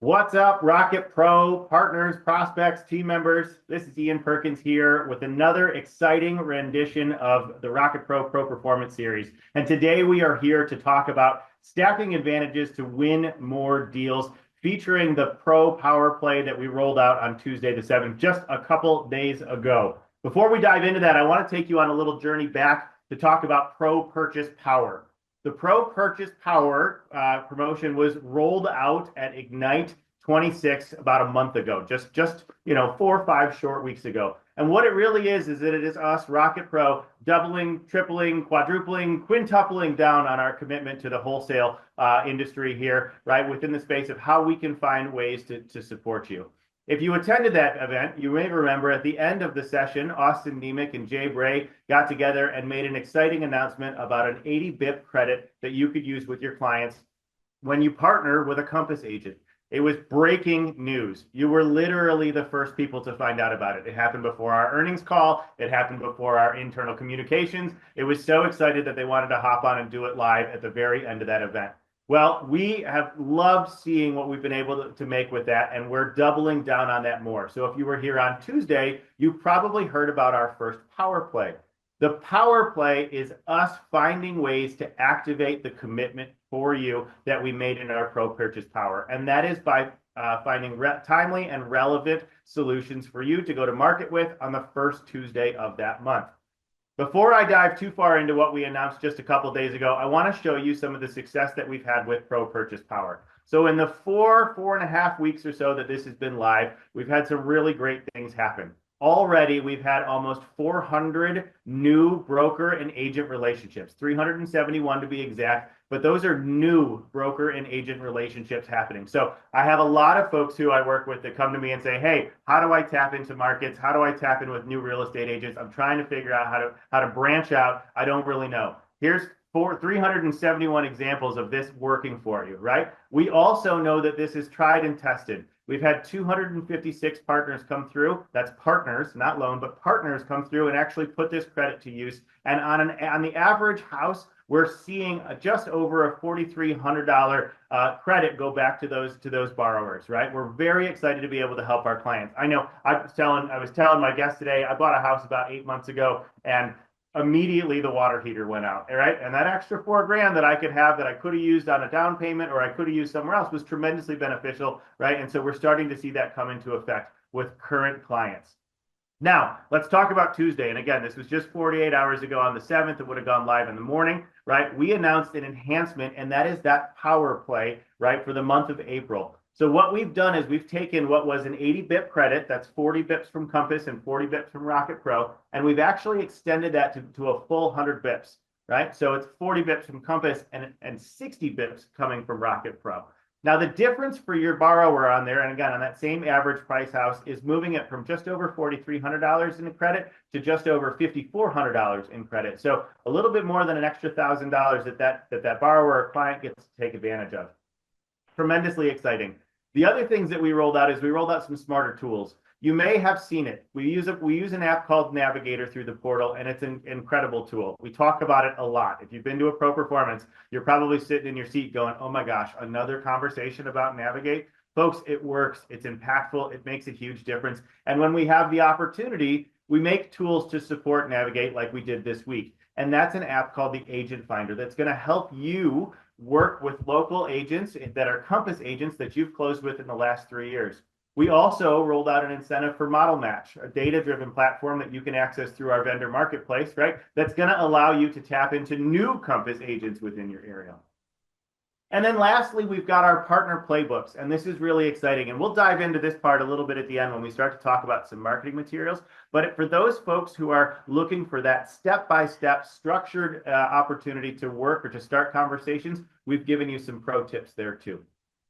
What's up, Rocket Pro partners, prospects, team members? This is Ian Perkins here with another exciting rendition of the Rocket Pro Performance Series. And today we are here to talk about staffing advantages to win more deals, featuring the Pro Power Play that we rolled out on Tuesday the 7th, just a couple days ago. Before we dive into that, I want to take you on a little journey back to talk about Pro Purchase Power. The Pro Purchase Power promotion was rolled out at Ignite 26 about a month ago, just 4 or 5 short weeks ago. And what it really is that it is us, Rocket Pro, doubling, tripling, quadrupling, quintupling down on our commitment to the wholesale industry here, right, within the space of how we can find ways to support you. If you attended that event, you may remember at the end of the session, Austin Nemec and Jay Bray got together and made an exciting announcement about an 80 BIP credit that you could use with your clients when you partner with a Compass agent. It was breaking news. You were literally the first people to find out about it. It happened before our earnings call. It happened before our internal communications. It was so excited that they wanted to hop on and do it live at the very end of that event. Well, we have loved seeing what we've been able to make with that, and we're doubling down on that more. So if you were here on Tuesday, you probably heard about our first power play. The power play is us finding ways to activate the commitment for you that we made in our Pro Purchase Power. And that is by finding timely and relevant solutions for you to go to market with on the first Tuesday of that month. Before I dive too far into what we announced just a couple days ago, I want to show you some of the success that we've had with Pro Purchase Power. So in the 4.5 weeks or so that this has been live, we've had some really great things happen. Already, we've had almost 400 new broker and agent relationships, 371 to be exact, but those are new broker and agent relationships happening. So I have a lot of folks who I work with that come to me and say, hey, how do I tap into markets? How do I tap in with new real estate agents? I'm trying to figure out how to branch out. I don't really know. Here's 371 examples of this working for you, right? We also know that this is tried and tested. We've had 256 partners come through. That's partners, not loan, but partners come through and actually put this credit to use. And on the average house, we're seeing just over a $4,300 credit go back to those borrowers, right? We're very excited to be able to help our clients. I know I was telling my guest today, I bought a house about 8 months ago, and immediately the water heater went out, right? And that extra $4,000 that I could have that I could have used on a down payment or I could have used somewhere else was tremendously beneficial, right? And so we're starting to see that come into effect with current clients. Now, let's talk about Tuesday. And again, this was just 48 hours ago on the 7th. It would have gone live in the morning, right? We announced an enhancement, and that is that power play, right, for the month of April. So what we've done is we've taken what was an 80 BIP credit, that's 40 bips from Compass and 40 bips from Rocket Pro, and we've actually extended that to a full 100 bips, right? So it's 40 bips from Compass and 60 bips coming from Rocket Pro. Now, the difference for your borrower on there, and again, on that same average price house, is moving it from just over $4,300 in credit to just over $5,400 in credit. So a little bit more than an extra $1,000 that borrower or client gets to take advantage of. Tremendously exciting. The other things that we rolled out is we rolled out some smarter tools. You may have seen it. We use an app called Navigator through the portal, and it's an incredible tool. We talk about it a lot. If you've been to a Pro Performance, you're probably sitting in your seat going, oh my gosh, another conversation about Navigate. Folks, it works. It's impactful. It makes a huge difference. And when we have the opportunity, we make tools to support Navigate like we did this week. And that's an app called the Agent Finder that's going to help you work with local agents that are Compass agents that you've closed with in the last 3 years. We also rolled out an incentive for Model Match, a data-driven platform that you can access through our vendor marketplace, right? That's going to allow you to tap into new Compass agents within your area. And then lastly, we've got our partner playbooks, and this is really exciting. And we'll dive into this part a little bit at the end when we start to talk about some marketing materials. But for those folks who are looking for that step-by-step structured opportunity to work or to start conversations, we've given you some pro tips there too.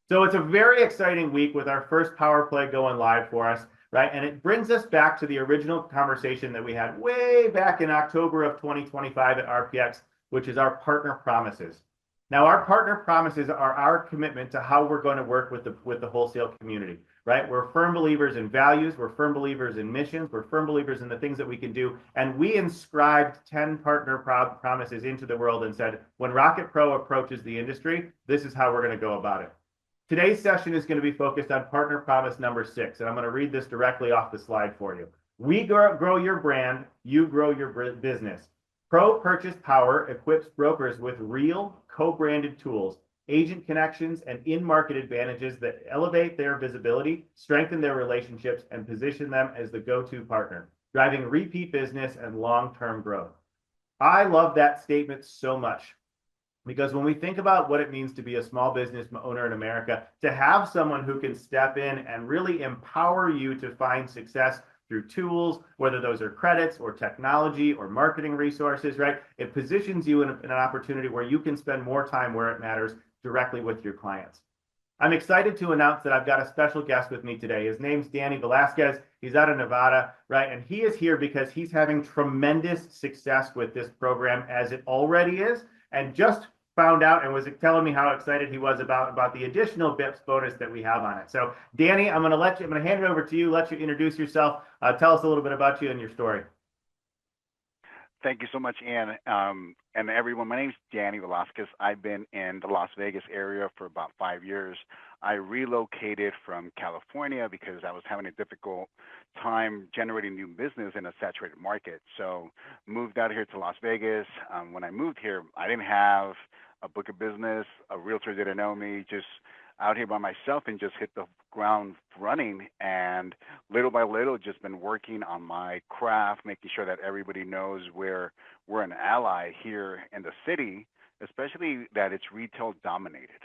So it's a very exciting week with our first power play going live for us, right? And it brings us back to the original conversation that we had way back in October of 2025 at RPX, which is our partner promises. Now, our partner promises are our commitment to how we're going to work with the wholesale community, right? We're firm believers in values. We're firm believers in missions. We're firm believers in the things that we can do. And we inscribed 10 partner promises into the world and said, when Rocket Pro approaches the industry, this is how we're going to go about it. Today's session is going to be focused on partner promise number 6, and I'm going to read this directly off the slide for you. We grow your brand, you grow your business. Pro Purchase Power equips brokers with real co-branded tools, agent connections, and in-market advantages that elevate their visibility, strengthen their relationships, and position them as the go-to partner, driving repeat business and long-term growth. I love that statement so much, because when we think about what it means to be a small business owner in America, to have someone who can step in and really empower you to find success through tools, whether those are credits or technology or marketing resources, right? It positions you in an opportunity where you can spend more time where it matters directly with your clients. I'm excited to announce that I've got a special guest with me today. His name's Danny Velasquez. He's out of Nevada, right? And he is here because he's having tremendous success with this program as it already is, and just found out and was telling me how excited he was about the additional BIPS bonus that we have on it. So Danny, I'm going to hand it over to you, let you introduce yourself. Tell us a little bit about you and your story. Thank you so much, Ian. And everyone, my name is Danny Velasquez. I've been in the Las Vegas area for about 5 years. I relocated from California because I was having a difficult time generating new business in a saturated market. So moved out here to Las Vegas. When I moved here, I didn't have a book of business. A realtor didn't know me. Just out here by myself and just hit the ground running, and little by little just been working on my craft, making sure that everybody knows we're an ally here in the city, especially that it's retail dominated.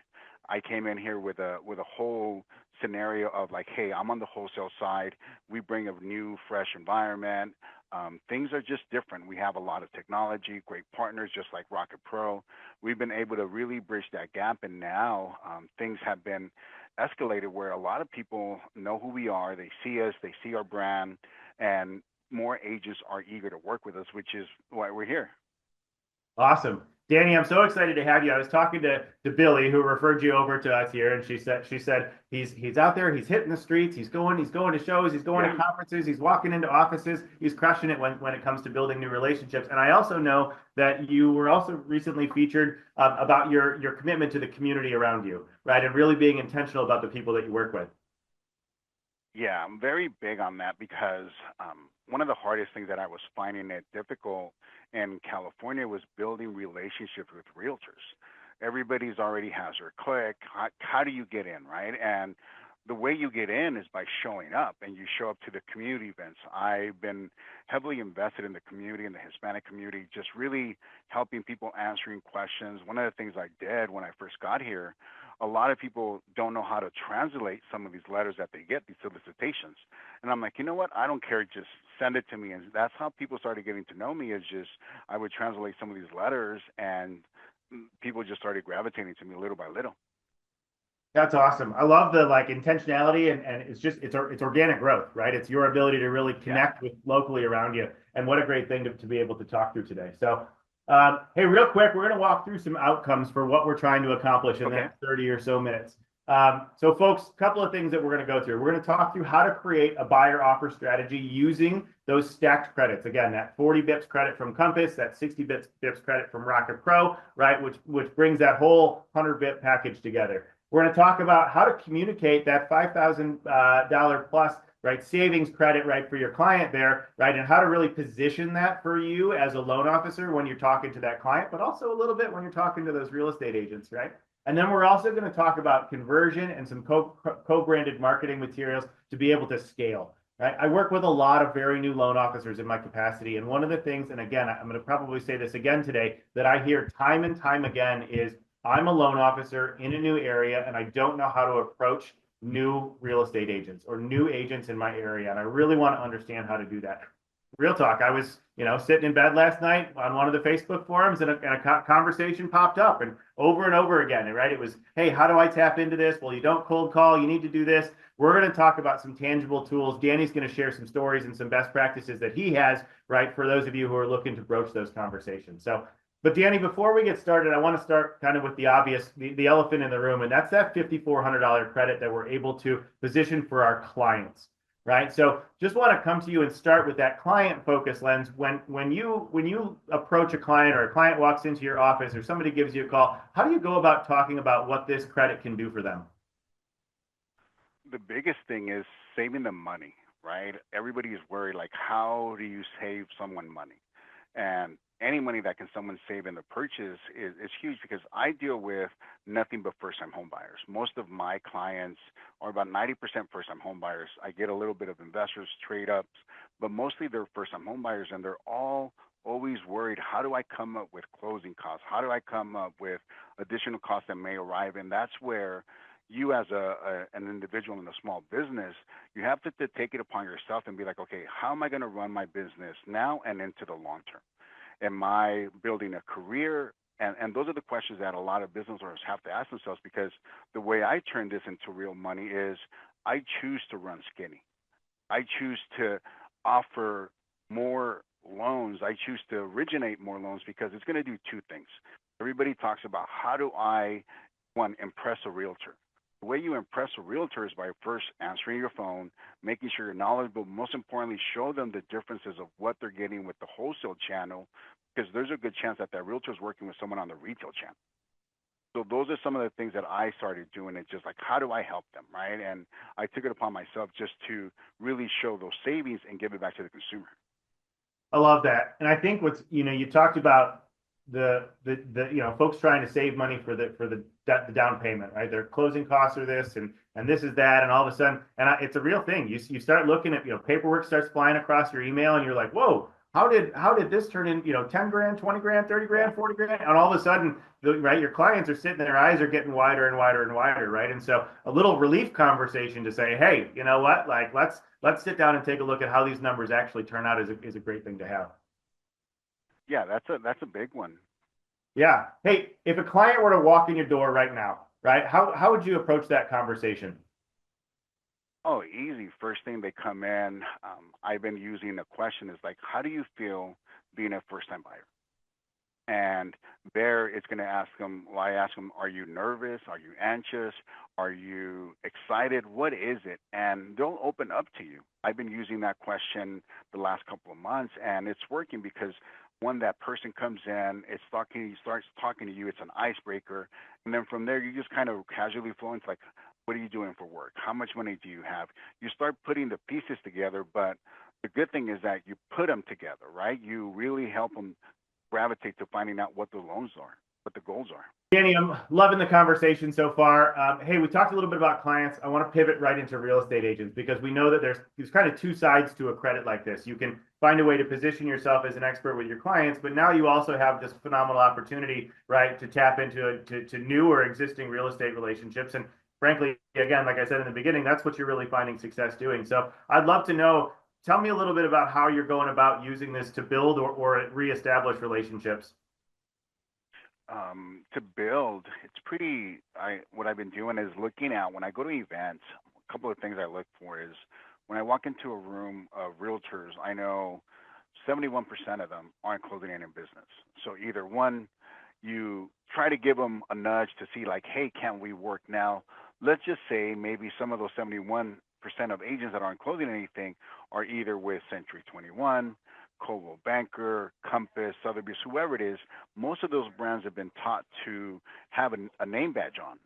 I came in here with a whole scenario of like, hey, I'm on the wholesale side. We bring a new, fresh environment. Things are just different. We have a lot of technology, great partners, just like Rocket Pro. We've been able to really bridge that gap, and now things have been escalated where a lot of people know who we are. They see us, they see our brand, and more agents are eager to work with us, which is why we're here. Awesome. Danny, I'm so excited to have you. I was talking to Billy, who referred you over to us here, and she said he's out there, he's hitting the streets, he's going to shows, he's going to conferences, he's walking into offices, he's crushing it when it comes to building new relationships. And I also know that you were also recently featured about your commitment to the community around you, right? And really being intentional about the people that you work with. Yeah, I'm very big on that because one of the hardest things that I was finding it difficult in California was building relationships with realtors. Everybody's already has their click. How do you get in, right? And the way you get in is by showing up, and you show up to the community events. I've been heavily invested in the community, in the Hispanic community, just really helping people, answering questions. One of the things I did when I first got here, a lot of people don't know how to translate some of these letters that they get, these solicitations. And I'm like, you know what? I don't care. Just send it to me. And that's how people started getting to know me, is just I would translate some of these letters, and people just started gravitating to me little by little. That's awesome. I love the intentionality, and it's organic growth, right? It's your ability to really connect with locally around you. And what a great thing to be able to talk through today. So hey, real quick, we're going to walk through some outcomes for what we're trying to accomplish in the next 30 or so minutes. So folks, a couple of things that we're going to go through. We're going to talk through how to create a buyer offer strategy using those stacked credits. Again, that 40 bips credit from Compass, that 60 bips credit from Rocket Pro, right? Which brings that whole 100 bip package together. We're going to talk about how to communicate that $5,000 plus, right, savings credit, right, for your client there, right, and how to really position that for you as a loan officer when you're talking to that client, but also a little bit when you're talking to those real estate agents, right? And then we're also going to talk about conversion and some co-branded marketing materials to be able to scale, right? I work with a lot of very new loan officers in my capacity, and one of the things, and again, I'm going to probably say this again today, that I hear time and time again is, I'm a loan officer in a new area, and I don't know how to approach new real estate agents or new agents in my area. And I really want to understand how to do that. Real talk. I was, sitting in bed last night on one of the Facebook forums, and a conversation popped up, and over again, right? It was, hey, how do I tap into this? Well, you don't cold call. You need to do this. We're going to talk about some tangible tools. Danny's going to share some stories and some best practices that he has, right, for those of you who are looking to broach those conversations. So, but Danny, before we get started, I want to start kind of with the obvious, the elephant in the room, and that's that $5,400 credit that we're able to position for our clients, right? So just want to come to you and start with that client focus lens. When you approach a client, or a client walks into your office, or somebody gives you a call, how do you go about talking about what this credit can do for them? The biggest thing is saving them money, right? Everybody is worried, like, how do you save someone money? And any money that can someone save in the purchase is huge because I deal with nothing but first-time home buyers. Most of my clients are about 90% first-time home buyers. I get a little bit of investors, trade-ups, but mostly they're first-time home buyers, and they're all always worried, how do I come up with closing costs? How do I come up with additional costs that may arrive? And that's where you as an individual in a small business, you have to take it upon yourself and be like, okay, how am I going to run my business now and into the long term? Am I building a career? And those are the questions that a lot of business owners have to ask themselves because the way I turn this into real money is I choose to run skinny. I choose to offer more loans. I choose to originate more loans because it's going to do two things. Everybody talks about how do I, one, impress a realtor. The way you impress a realtor is by first answering your phone, making sure you're knowledgeable, most importantly, show them the differences of what they're getting with the wholesale channel, because there's a good chance that that realtor is working with someone on the retail channel. So those are some of the things that I started doing. It's just like, how do I help them, right? And I took it upon myself just to really show those savings and give it back to the consumer. I love that. And I think what's, you talked about folks trying to save money for the down payment, right? Their closing costs are this and this is that, and all of a sudden, it's a real thing. You start looking at, paperwork starts flying across your email, and you're like, whoa, how did this turn in, 10 grand, 20 grand, 30 grand, 40 grand, and all of a sudden, right, your clients are sitting, their eyes are getting wider and wider and wider, right? And so a little relief conversation to say, hey, you know what, like let's sit down and take a look at how these numbers actually turn out is a great thing to have. Yeah, that's a big one. Yeah. Hey, if a client were to walk in your door right now, right, how would you approach that conversation? Oh, easy. First thing they come in, I've been using a question is like, how do you feel being a first time buyer? And there it's going to ask them, well, I ask them, are you nervous? Are you anxious? Are you excited? What is it? And they'll open up to you. I've been using that question the last couple of months, and it's working because when that person comes in, it's talking, he starts talking to you, it's an icebreaker. And then from there, you just kind of casually flow into like, what are you doing for work? How much money do you have? You start putting the pieces together, but the good thing is that you put them together, right? You really help them gravitate to finding out what the loans are, what the goals are. Danny, I'm loving the conversation so far. Hey, we talked a little bit about clients. I want to pivot right into real estate agents because we know that there's kind of two sides to a credit like this. You can find a way to position yourself as an expert with your clients, but now you also have this phenomenal opportunity, right, to tap into to new or existing real estate relationships. And frankly, again, like I said in the beginning, that's what you're really finding success doing. So I'd love to know. Tell me a little bit about how you're going about using this to build or reestablish relationships. To build, it's pretty. What I've been doing is looking at when I go to events. A couple of things I look for is when I walk into a room of realtors, I know 71% of them aren't closing any business. So either one, you try to give them a nudge to see like, hey, can we work now? Let's just say maybe some of those 71% of agents that aren't closing anything are either with Century 21, Coldwell Banker, Compass, Sotheby's, whoever it is. Most of those brands have been taught to have a name badge on.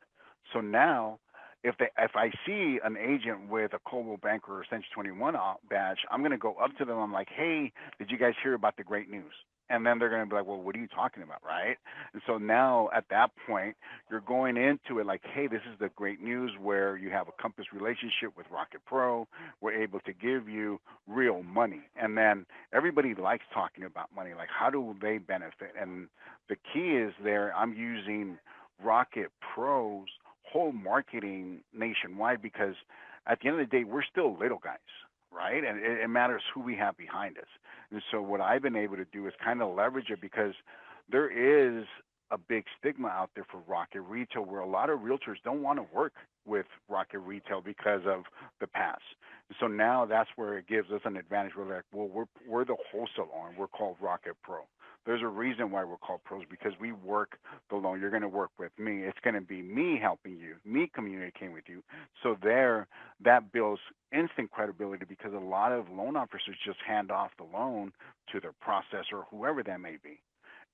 So now, if I see an agent with a Coldwell Banker or Century 21 badge, I'm going to go up to them. I'm like, hey, did you guys hear about the great news? And then they're going to be like, well, what are you talking about, right? And so now at that point, you're going into it like, hey, this is the great news where you have a Compass relationship with Rocket Pro. We're able to give you real money. And then everybody likes talking about money, like how do they benefit? And the key is there, I'm using Rocket Pro's whole marketing nationwide because at the end of the day, we're still little guys, right? And it matters who we have behind us. And so what I've been able to do is kind of leverage it because there is a big stigma out there for Rocket Retail where a lot of realtors don't want to work with Rocket Retail because of the past. And so now that's where it gives us an advantage. We're like, well, we're the wholesale arm. We're called Rocket Pro. There's a reason why we're called pros because we work the loan. You're going to work with me. It's going to be me helping you, me communicating with you. So there, that builds instant credibility because a lot of loan officers just hand off the loan to their processor, whoever that may be.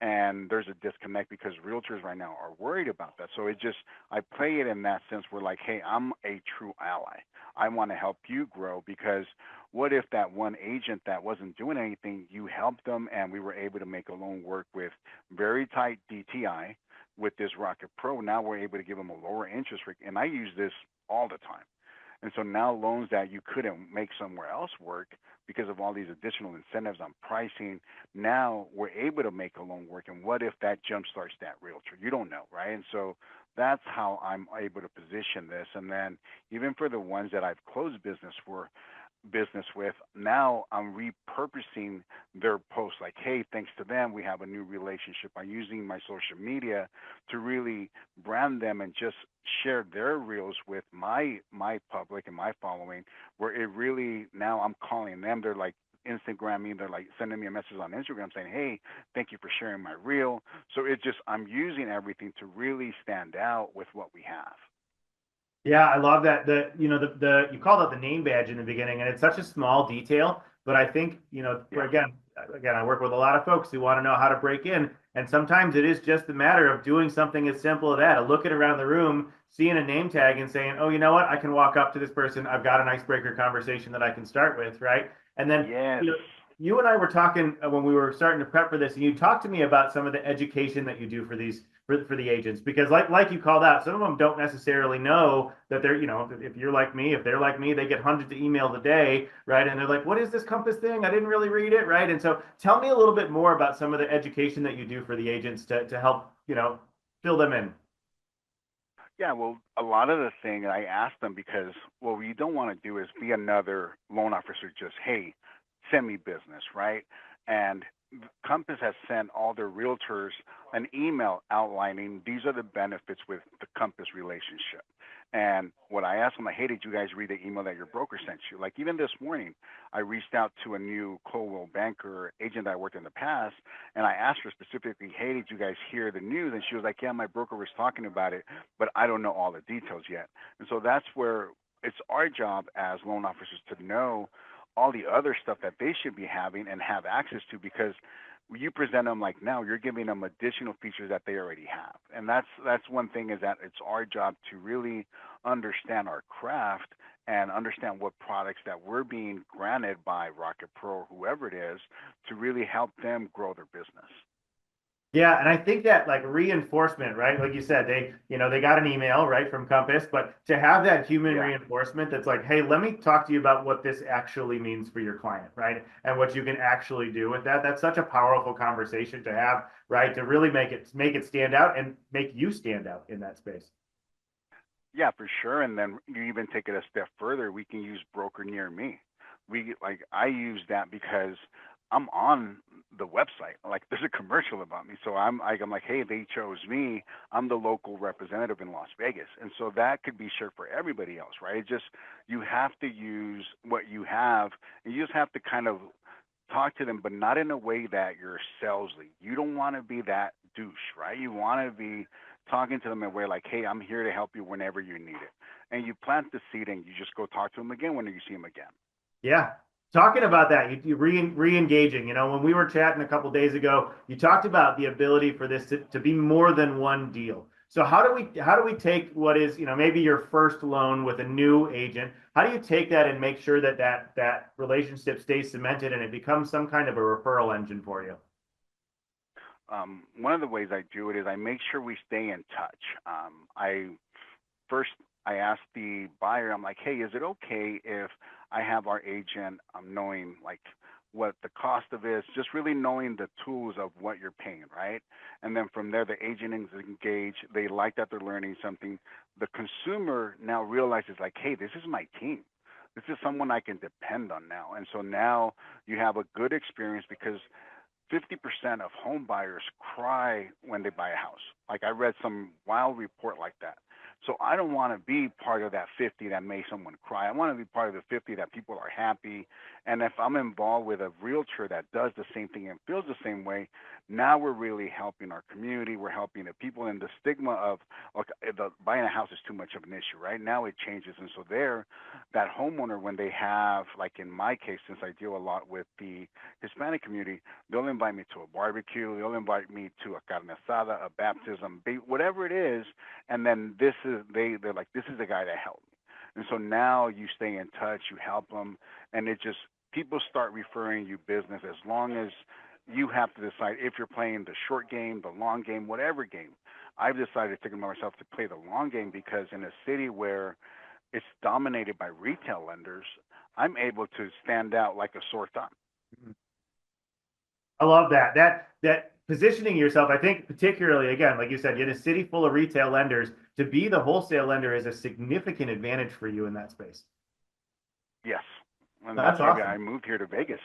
And there's a disconnect because realtors right now are worried about that. So I play it in that sense where like, hey, I'm a true ally. I want to help you grow because what if that one agent that wasn't doing anything, you helped them and we were able to make a loan work with very tight DTI with this Rocket Pro. Now we're able to give them a lower interest rate. And I use this all the time. And so now loans that you couldn't make somewhere else work because of all these additional incentives on pricing, now we're able to make a loan work. And what if that jumpstarts that realtor? You don't know, right? And so that's how I'm able to position this. And then even for the ones that I've closed business with, now I'm repurposing their posts like, hey, thanks to them, we have a new relationship. I'm using my social media to really brand them and just share their reels with my public and my following, where it really, now I'm calling them. They're like Instagramming, they're like sending me a message on Instagram saying, hey, thank you for sharing my reel. So it just, I'm using everything to really stand out with what we have. Yeah, I love that. The you called out the name badge in the beginning, and it's such a small detail, but I think, for Yeah. again, I work with a lot of folks who want to know how to break in, and sometimes it is just a matter of doing something as simple as that, of looking around the room, seeing a name tag and saying, "Oh, you know what? I can walk up to this person. I've got an icebreaker conversation that I can start with," right? And then, Yes. you and I were talking when we were starting to prep for this, and you talked to me about some of the education that you do for these for the agents, because like you called out, some of them don't necessarily know that they're, if you're like me, if they're like me, they get hundreds of emails a day, right? And they're like, what is this Compass thing? I didn't really read it, right? And so tell me a little bit more about some of the education that you do for the agents to help, fill them in. Yeah, well, a lot of the thing I ask them because what we don't want to do is be another loan officer just, hey, send me business, right? And Compass has sent all their realtors an email outlining these are the benefits with the Compass relationship. And what I asked them, like, hey, did you guys read the email that your broker sent you? Like even this morning, I reached out to a new Coldwell Banker agent that I worked in the past, and I asked her specifically, hey, did you guys hear the news? And she was like, yeah, my broker was talking about it, but I don't know all the details yet. And so that's where it's our job as loan officers to know all the other stuff that they should be having and have access to because you present them like now you're giving them additional features that they already have. And that's one thing is that it's our job to really understand our craft and understand what products that we're being granted by Rocket Pro or whoever it is to really help them grow their business. Yeah, and I think that like reinforcement, right? Like you said, they got an email, right, from Compass, but to have that human Yeah. reinforcement that's like, hey, let me talk to you about what this actually means for your client, right? And what you can actually do with that. That's such a powerful conversation to have, right? To really make it stand out and make you stand out in that space. Yeah, for sure. And then you even take it a step further, we can use broker near me. I use that because I'm on the website. Like there's a commercial about me. So I'm like, hey, they chose me. I'm the local representative in Las Vegas. And so that could be shared for everybody else, right? It just you have to use what you have and you just have to kind of talk to them, but not in a way that you're salesy. You don't want to be that douche, right? You want to be talking to them in a way like, hey, I'm here to help you whenever you need it. And you plant the seed and you just go talk to them again when you see them again. Yeah. Talking about that, you re-engaging, when we were chatting a couple days ago, you talked about the ability for this to be more than one deal. So how do we take what is, maybe your first loan with a new agent? How do you take that and make sure that relationship stays cemented and it becomes some kind of a referral engine for you? One of the ways I do it is I make sure we stay in touch. I first I ask the buyer, I'm like, hey, is it okay if I have our agent knowing like what the cost of is, just really knowing the tools of what you're paying, right? And then from there, the agent is engaged. They like that they're learning something. The consumer now realizes like, hey, this is my team. This is someone I can depend on now. And so now you have a good experience because 50% of home buyers cry when they buy a house. Like I read some wild report like that. So I don't want to be part of that 50 that made someone cry. I want to be part of the 50 that people are happy. And if I'm involved with a realtor that does the same thing and feels the same way, now we're really helping our community. We're helping the people. And the stigma of okay, buying a house is too much of an issue. Right now it changes. And so there, that homeowner, when they have, like in my case, since I deal a lot with the Hispanic community, they'll invite me to a barbecue. They'll invite me to a carne asada, a baptism, whatever it is. And then they're like, this is the guy that helped me. And so now you stay in touch, you help them, and it just people start referring you business as long as you have to decide if you're playing the short game, the long game, whatever game. I've decided to take myself to play the long game because in a city where it's dominated by retail lenders, I'm able to stand out like a sore thumb. I love that. That positioning yourself, I think particularly, again, like you said, in a city full of retail lenders, to be the wholesale lender is a significant advantage for you in that space. Yes. And That's that's why awesome. I moved here to Vegas.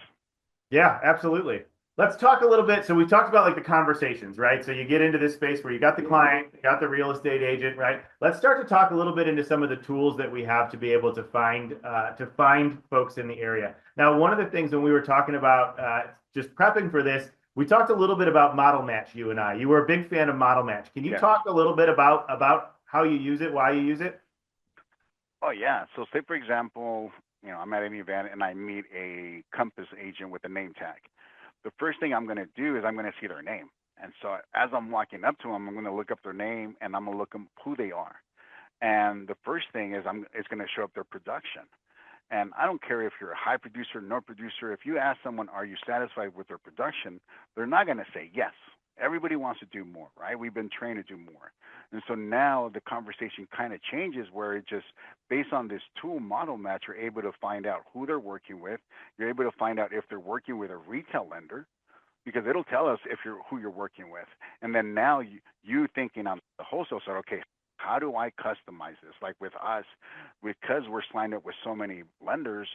Yeah, absolutely. Let's talk a little bit. So we talked about like the conversations, right? So you get into this space where you got the client, you got the real estate agent, right? Let's start to talk a little bit into some of the tools that we have to be able to find folks in the area. Now, one of the things when we were talking about just prepping for this, we talked a little bit about Model Match, you and I. You were a big fan of Model Match. Can you Yes. talk a little bit about how you use it, why you use it? Oh yeah. So say for example, I'm at an event and I meet a Compass agent with a name tag. The first thing I'm going to do is I'm going to see their name. And so as I'm walking up to them, I'm going to look up their name and I'm going to look up who they are. And the first thing is it's going to show up their production. And I don't care if you're a high producer, no producer. If you ask someone, are you satisfied with their production? They're not going to say yes. Everybody wants to do more, right? We've been trained to do more. And so now the conversation kind of changes where it just, based on this tool Model Match, you're able to find out who they're working with. You're able to find out if they're working with a retail lender because it'll tell us if you're who you're working with. And then now you thinking on the wholesale side, okay, how do I customize this? Like with us, because we're signed up with so many lenders,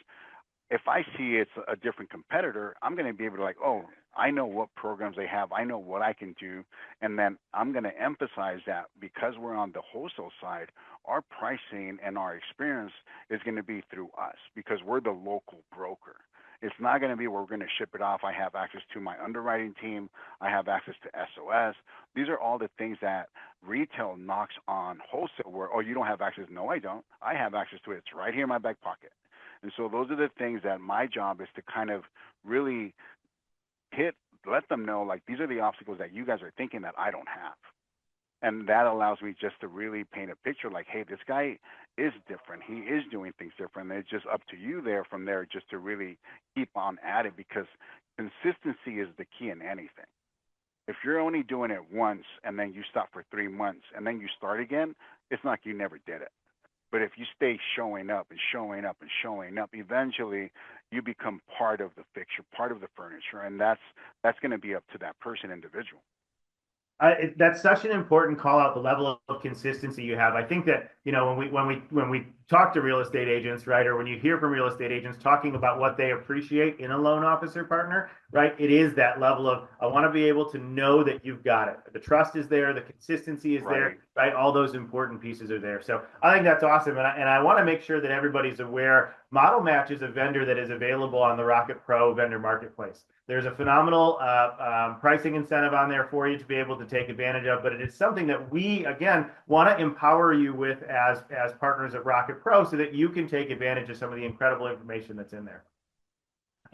if I see it's a different competitor, I'm going to be able to like, oh, I know what programs they have. I know what I can do. And then I'm going to emphasize that because we're on the wholesale side, our pricing and our experience is going to be through us because we're the local broker. It's not going to be where we're going to ship it off. I have access to my underwriting team. I have access to SOS. These are all the things that retail knocks on wholesale where, oh, you don't have access. No, I don't. I have access to it. It's right here in my back pocket. And so those are the things that my job is to kind of really let them know, like, these are the obstacles that you guys are thinking that I don't have. And that allows me just to really paint a picture like, hey, this guy is different. He is doing things different. And it's just up to you there from there just to really keep on at it because consistency is the key in anything. If you're only doing it once and then you stop for 3 months and then you start again, it's not like you never did it. But if you stay showing up and showing up and showing up, eventually you become part of the fixture, part of the furniture, and that's going to be up to that person individual. That's such an important call out, the level of consistency you have. I think that, when we talk to real estate agents, right, or when you hear from real estate agents talking about what they appreciate in a loan officer partner, right, it is that level of, I want to be able to know that you've got it. The trust is there, the consistency is there, right? All those important pieces are there. So I think that's awesome. And I want to make sure that everybody's aware Model Match is a vendor that is available on the Rocket Pro vendor marketplace. There's a phenomenal pricing incentive on there for you to be able to take advantage of, but it is something that we, again, want to empower you with as partners of Rocket Pro so that you can take advantage of some of the incredible information that's in there.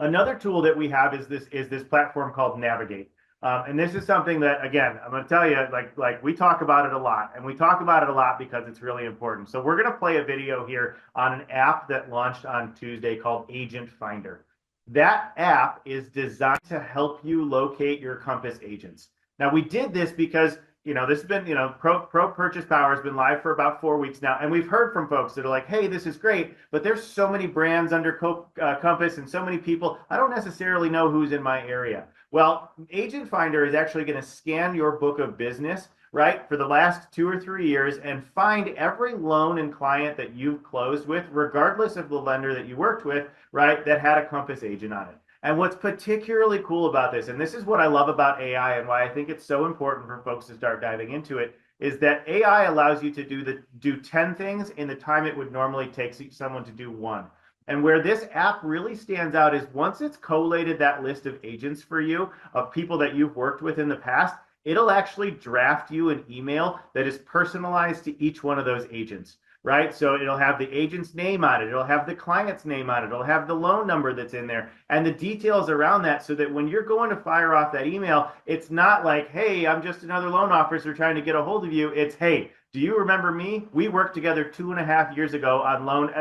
Another tool that we have is this platform called Navigate. And this is something that, again, I'm going to tell you, like we talk about it a lot, and we talk about it a lot because it's really important. So we're going to play a video here on an app that launched on Tuesday called Agent Finder. That app is designed to help you locate your Compass agents. Now, we did this because, this has been, Pro Purchase Power has been live for about 4 weeks now. And we've heard from folks that are like, hey, this is great, but there's so many brands under Compass and so many people. I don't necessarily know who's in my area. Well, Agent Finder is actually going to scan your book of business, right, for the last 2 or 3 years and find every loan and client that you've closed with, regardless of the lender that you worked with, right, that had a Compass agent on it. And what's particularly cool about this, and this is what I love about AI and why I think it's so important for folks to start diving into it, is that AI allows you to do 10 things in the time it would normally take someone to do one. And where this app really stands out is once it's collated that list of agents for you, of people that you've worked with in the past, it'll actually draft you an email that is personalized to each one of those agents, right? So it'll have the agent's name on it, it'll have the client's name on it, it'll have the loan number that's in there, and the details around that, so that when you're going to fire off that email, it's not like, hey, I'm just another loan officer trying to get a hold of you. It's, hey, do you remember me? We worked together 2.5 years ago on loan,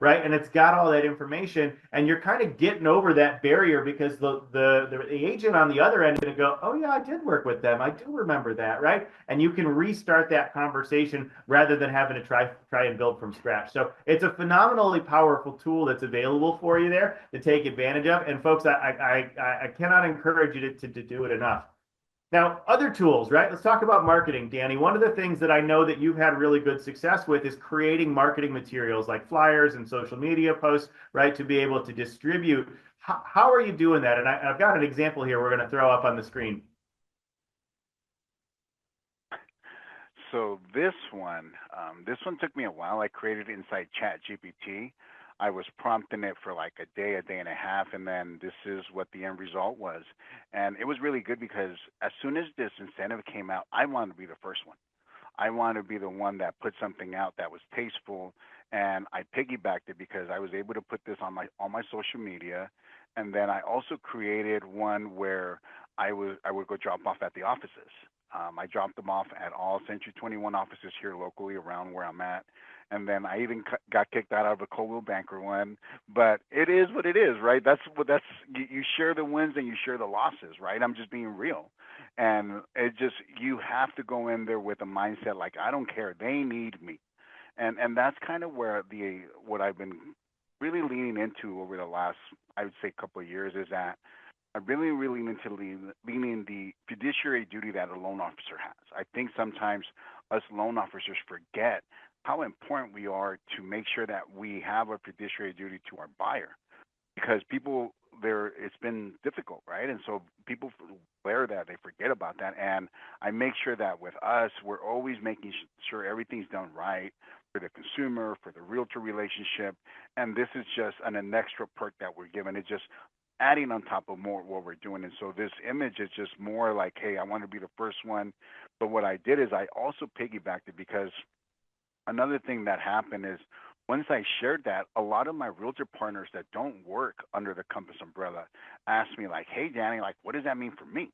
right? And it's got all that information, and you're kind of getting over that barrier because the agent on the other end is going to go, oh yeah, I did work with them. I do remember that, right? And you can restart that conversation rather than having to try and build from scratch. So it's a phenomenally powerful tool that's available for you there to take advantage of. And folks, I cannot encourage you to do it enough. Now, other tools, right? Let's talk about marketing, Danny. One of the things that I know that you've had really good success with is creating marketing materials like flyers and social media posts, right, to be able to distribute. How are you doing that? And I've got an example here we're going to throw up on the screen. So this one took me a while. I created it inside ChatGPT. I was prompting it for like a day and a half, and then this is what the end result was. And it was really good because as soon as this incentive came out, I wanted to be the first one. I wanted to be the one that put something out that was tasteful, and I piggybacked it because I was able to put this on my social media, and then I also created one where I would go drop off at the offices. I dropped them off at all Century 21 offices here locally around where I'm at. And then I even got kicked out of a Coldwell Banker one. But it is what it is, right? You share the wins and you share the losses, right? I'm just being real. And you have to go in there with a mindset like, I don't care. They need me. And that's kind of where what I've been really leaning into over the last, I would say, couple of years is that I really need to lean the fiduciary duty that a loan officer has. I think sometimes us loan officers forget how important we are to make sure that we have a fiduciary duty to our buyer, because it's been difficult, right? And so people wear that, they forget about that. And I make sure that with us, we're always making sure everything's done right for the consumer, for the realtor relationship. And this is just an extra perk that we're given. It's just adding on top of more what we're doing. And so this image is just more like, hey, I want to be the first one. But what I did is I also piggybacked it, because another thing that happened is once I shared that, a lot of my realtor partners that don't work under the Compass umbrella asked me like, hey, Danny, like, what does that mean for me?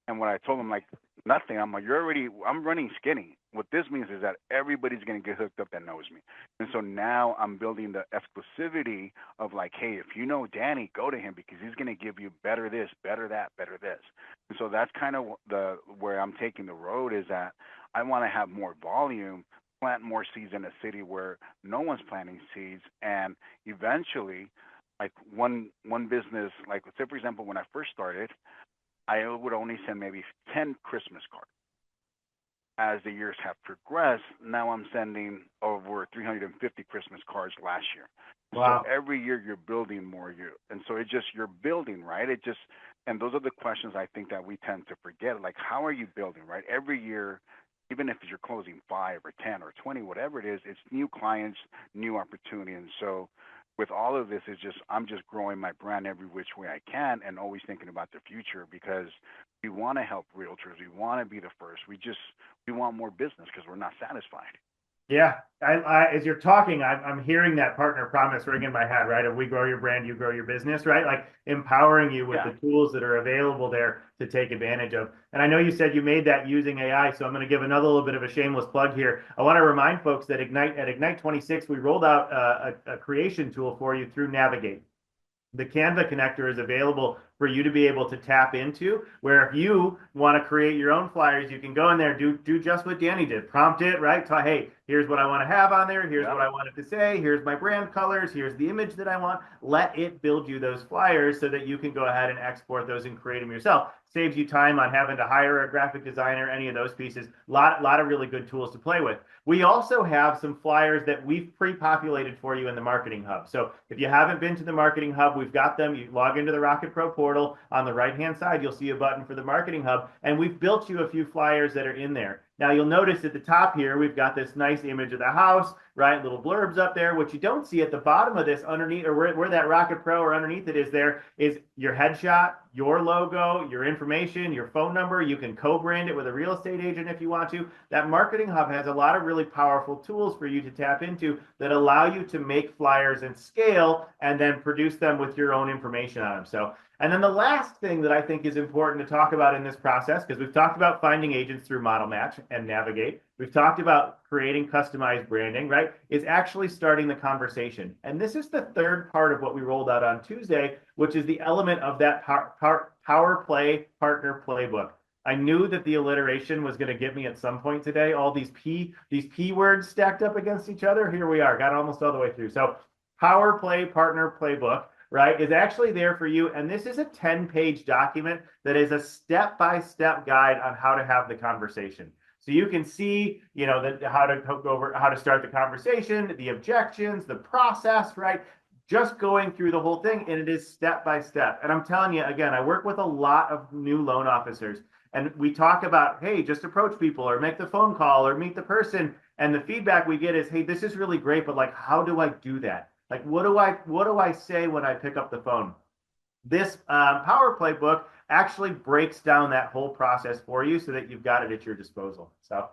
And when I told them, like, nothing, I'm like, I'm running skinny. What this means is that everybody's going to get hooked up that knows me. And so now I'm building the exclusivity of like, hey, if you know Danny, go to him because he's going to give you better this, better that, better this. And so that's kind of where I'm taking the road, is that I want to have more volume, plant more seeds in a city where no one's planting seeds. And eventually, like one business, like say, for example, when I first started, I would only send maybe 10 Christmas cards. As the years have progressed, now I'm sending over 350 Christmas cards last year. Wow. So every year you're building more, and so you're building, right? And those are the questions I think that we tend to forget. Like, how are you building, right? Every year, even if you're closing 5 or 10 or 20, whatever it is, it's new clients, new opportunity. And so with all of this, I'm just growing my brand every which way I can, and always thinking about the future, because we want to help realtors. We want to be the first. We want more business because we're not satisfied. Yeah, as you're talking, I'm hearing that partner promise ring in my head, right? If we grow your brand, you grow your business, right? Like empowering you with the tools that are available there to take advantage of. And I know you said you made that using AI, so I'm going to give another little bit of a shameless plug here. I want to remind folks that at Ignite 26, we rolled out a creation tool for you through Navigate. The Canva connector is available for you to be able to tap into, where if you want to create your own flyers, you can go in there, do just what Danny did, prompt it, right? Hey, here's what I want to have on there. Here's what I want it to say. Here's my brand colors. Here's the image that I want. Let it build you those flyers so that you can go ahead and export those and create them yourself. Saves you time on having to hire a graphic designer, any of those pieces. Lot of really good tools to play with. We also have some flyers that we've pre-populated for you in the Marketing Hub. So if you haven't been to the Marketing Hub, we've got them. You log into the Rocket Pro portal. On the right-hand side, you'll see a button for the Marketing Hub, and we've built you a few flyers that are in there. Now you'll notice at the top here, we've got this nice image of the house, right? Little blurbs up there. What you don't see at the bottom of this underneath, or where that Rocket Pro or underneath it is there, is your headshot, your logo, your information, your phone number. You can co-brand it with a real estate agent if you want to. That Marketing Hub has a lot of really powerful tools for you to tap into that allow you to make flyers and scale and then produce them with your own information on them. So, and then the last thing that I think is important to talk about in this process, because we've talked about finding agents through Model Match and Navigate, we've talked about creating customized branding, right? Is actually starting the conversation. And this is the third part of what we rolled out on Tuesday, which is the element of that power play partner playbook. I knew that the alliteration was going to get me at some point today. All these P words stacked up against each other. Here we are, got almost all the way through. So power play partner playbook, right, is actually there for you. And this is a 10-page document that is a step-by-step guide on how to have the conversation. So you can see, how to start the conversation, the objections, the process, right? Just going through the whole thing, and it is step by step. And I'm telling you, again, I work with a lot of new loan officers, and we talk about, hey, just approach people or make the phone call or meet the person. And the feedback we get is, hey, this is really great, but like, how do I do that? Like, what do I say when I pick up the phone? This Power Playbook actually breaks down that whole process for you so that you've got it at your disposal. So,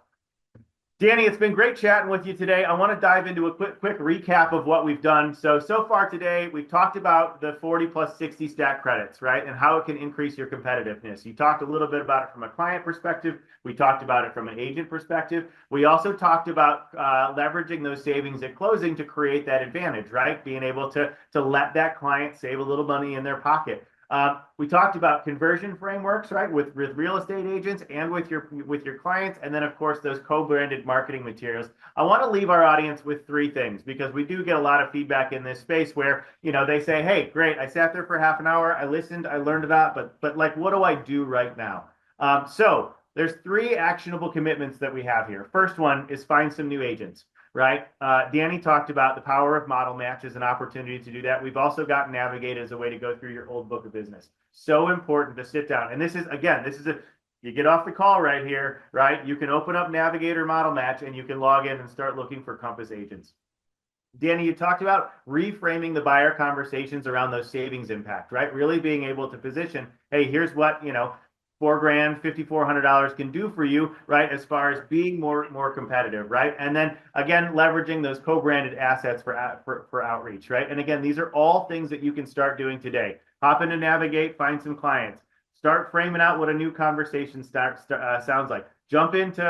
Danny, it's been great chatting with you today. I want to dive into a quick recap of what we've done. So far today, we've talked about the 40 plus 60 stack credits, right? And how it can increase your competitiveness. You talked a little bit about it from a client perspective. We talked about it from an agent perspective. We also talked about leveraging those savings at closing to create that advantage, right? Being able to let that client save a little money in their pocket. We talked about conversion frameworks, right, with real estate agents and with your clients, and then of course those co-branded marketing materials. I want to leave our audience with three things, because we do get a lot of feedback in this space where they say, hey, great, I sat there for half an hour, I listened, I learned about, but like, what do I do right now? So there's three actionable commitments that we have here. First one is find some new agents. Right? Danny talked about the power of Model Match as an opportunity to do that. We've also got Navigate as a way to go through your old book of business. So important to sit down. And this is you get off the call right here, right? You can open up Navigate or Model Match and you can log in and start looking for Compass agents. Danny, you talked about reframing the buyer conversations around those savings impact, right? Really being able to position, hey, here's what, $4,000, $5,400 can do for you, right? As far as being more competitive, right? And then again, leveraging those co-branded assets for outreach, right? And again, these are all things that you can start doing today. Hop into Navigate, find some clients, start framing out what a new conversation sounds like. Jump into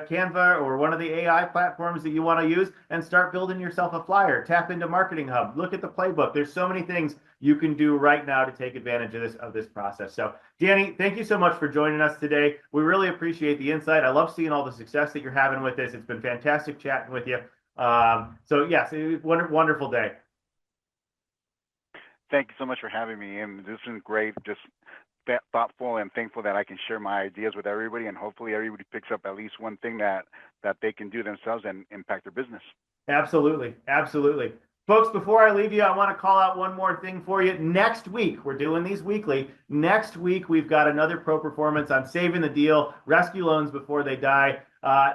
Canva or one of the AI platforms that you want to use and start building yourself a flyer. Tap into Marketing Hub. Look at the playbook. There's so many things you can do right now to take advantage of this process. So, Danny, thank you so much for joining us today. We really appreciate the insight. I love seeing all the success that you're having with this. It's been fantastic chatting with you. So, yes, it was a wonderful day. Thank you so much for having me. And this has been great. Just thoughtful and thankful that I can share my ideas with everybody, and hopefully everybody picks up at least one thing that they can do themselves and impact their business. Absolutely. Absolutely. Folks, before I leave you, I want to call out one more thing for you. Next week, we're doing these weekly. Next week, we've got another pro performance on saving the deal, rescue loans before they die.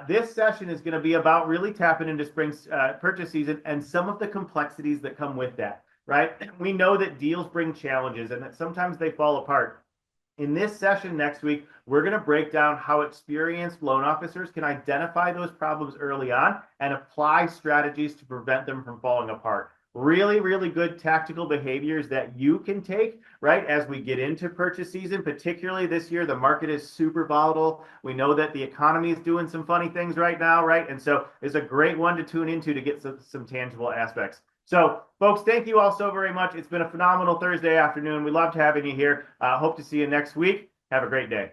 This session is going to be about really tapping into spring purchase season and some of the complexities that come with that, right? We know that deals bring challenges and that sometimes they fall apart. In this session next week, we're going to break down how experienced loan officers can identify those problems early on and apply strategies to prevent them from falling apart. Really, really good tactical behaviors that you can take, right, as we get into purchase season, particularly this year. The market is super volatile. We know that the economy is doing some funny things right now, right? And so it's a great one to tune into to get some tangible aspects. So, folks, thank you all so very much. It's been a phenomenal Thursday afternoon. We loved having you here. Hope to see you next week. Have a great day.